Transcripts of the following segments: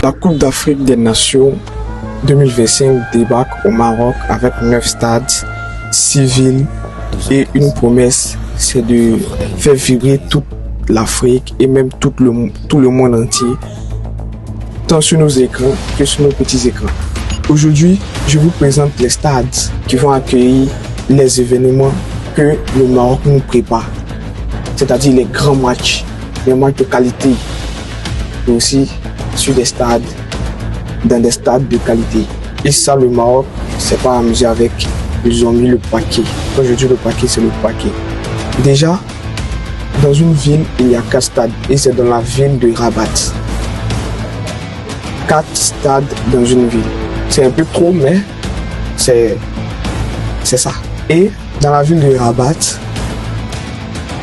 La Coupe d'Afrique des Nations 2025 débarque au Maroc avec 9 stades, 6 villes et une promesse, c'est de faire vibrer toute l'Afrique et même tout le monde entier, tant sur nos écrans que sur nos petits écrans. Aujourd'hui, je vous présente les stades qui vont accueillir les événements que le Maroc nous prépare, c'est-à-dire les grands matchs, les matchs de qualité, et aussi sur des stades, dans des stades de qualité. Et ça, le Maroc, c'est pas amusé avec, ils ont mis le paquet. Quand je dis le paquet, c'est le paquet. Déjà, dans une ville, il y a 4 stades et c'est dans la ville de Rabat. 4 stades dans une ville. C'est un peu trop, mais c'est ça. Et dans la ville de Rabat,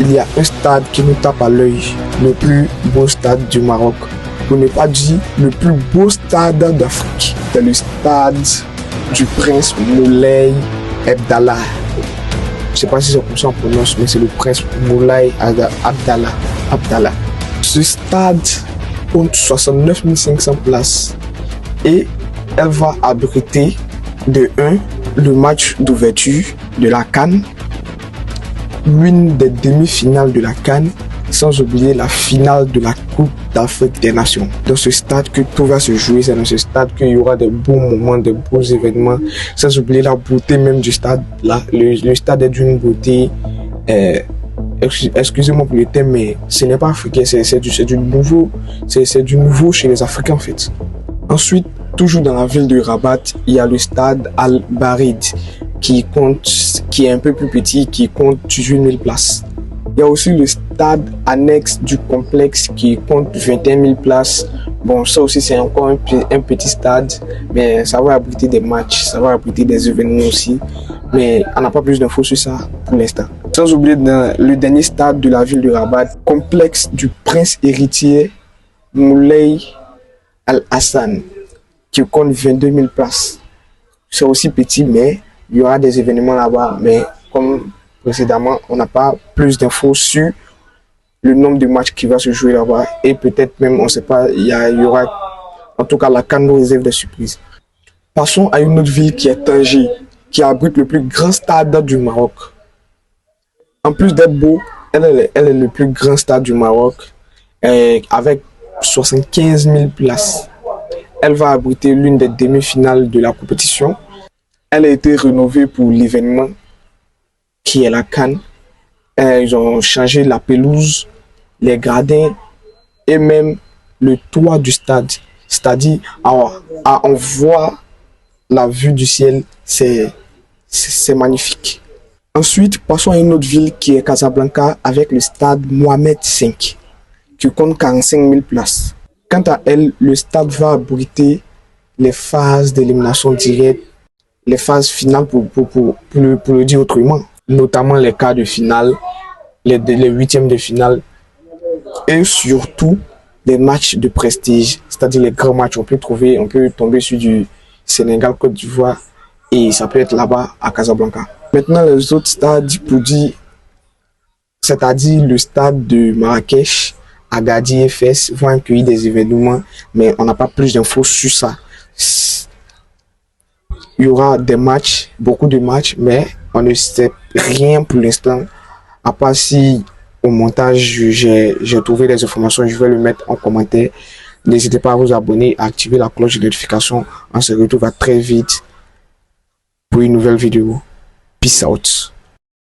il y a un stade qui nous tape à l'œil, le plus beau stade du Maroc. Pour ne pas dire le plus beau stade d'Afrique. C'est le stade du prince Moulay Abdallah. Je ne sais pas si c'est comme ça on prononce, mais c'est le prince Moulay Abdallah. Ce stade compte 69 500 places et elle va abriter de 1 le match d'ouverture de la CAN, l'une des demi-finales de la CAN, sans oublier la finale de la Coupe d'Afrique des Nations. Dans ce stade que tout va se jouer, c'est dans ce stade qu'il y aura des beaux moments, des beaux événements, sans oublier la beauté même du stade. Là, le stade est d'une beauté, excusez-moi pour le thème, mais ce n'est pas africain, c'est du nouveau chez les Africains en fait. Ensuite, toujours dans la ville de Rabat, il y a le stade Al-Barid qui est un peu plus petit, qui compte 18 000 places. Il y a aussi le stade annexe du complexe qui compte 21 000 places. Bon, ça aussi c'est encore un petit stade, mais ça va abriter des matchs, ça va abriter des événements aussi. Mais on n'a pas plus d'infos sur ça pour l'instant. Sans oublier le dernier stade de la ville de Rabat, complexe du prince héritier Moulay Al-Hassan, qui compte 22 000 places. C'est aussi petit, mais il y aura des événements là-bas. Mais comme précédemment, on n'a pas plus d'infos sur le nombre de matchs qui va se jouer là-bas. Et peut-être même, on ne sait pas, il y aura, en tout cas, la CAN nous réserve des surprises. Passons à une autre ville qui est Tanger, qui abrite le plus grand stade du Maroc. En plus d'être beau, elle est le plus grand stade du Maroc, avec 75 000 places. Elle va abriter l'une des demi-finales de la compétition. Elle a été rénovée pour l'événement qui est la CAN. Ils ont changé la pelouse, les gradins et même le toit du stade. C'est-à-dire, on voit la vue du ciel, c'est magnifique. Ensuite, passons à une autre ville qui est Casablanca avec le stade Mohamed V qui compte 45 000 places. Quant à elle, le stade va abriter les phases d'élimination directe, les phases finales pour le dire autrement, notamment les quarts de finale, les huitièmes de finale et surtout les matchs de prestige, c'est-à-dire les grands matchs. On peut tomber sur du Sénégal, Côte d'Ivoire et ça peut être là-bas à Casablanca. Maintenant, les autres stades pour dire, c'est-à-dire le stade de Marrakech, Agadir et Fès vont accueillir des événements, mais on n'a pas plus d'infos sur ça. Il y aura des matchs, beaucoup de matchs, mais on ne sait rien pour l'instant, à part si au montage j'ai trouvé des informations, je vais le mettre en commentaire. N'hésitez pas à vous abonner, à activer la cloche de notification. On se retrouve très vite pour une nouvelle vidéo. Peace out.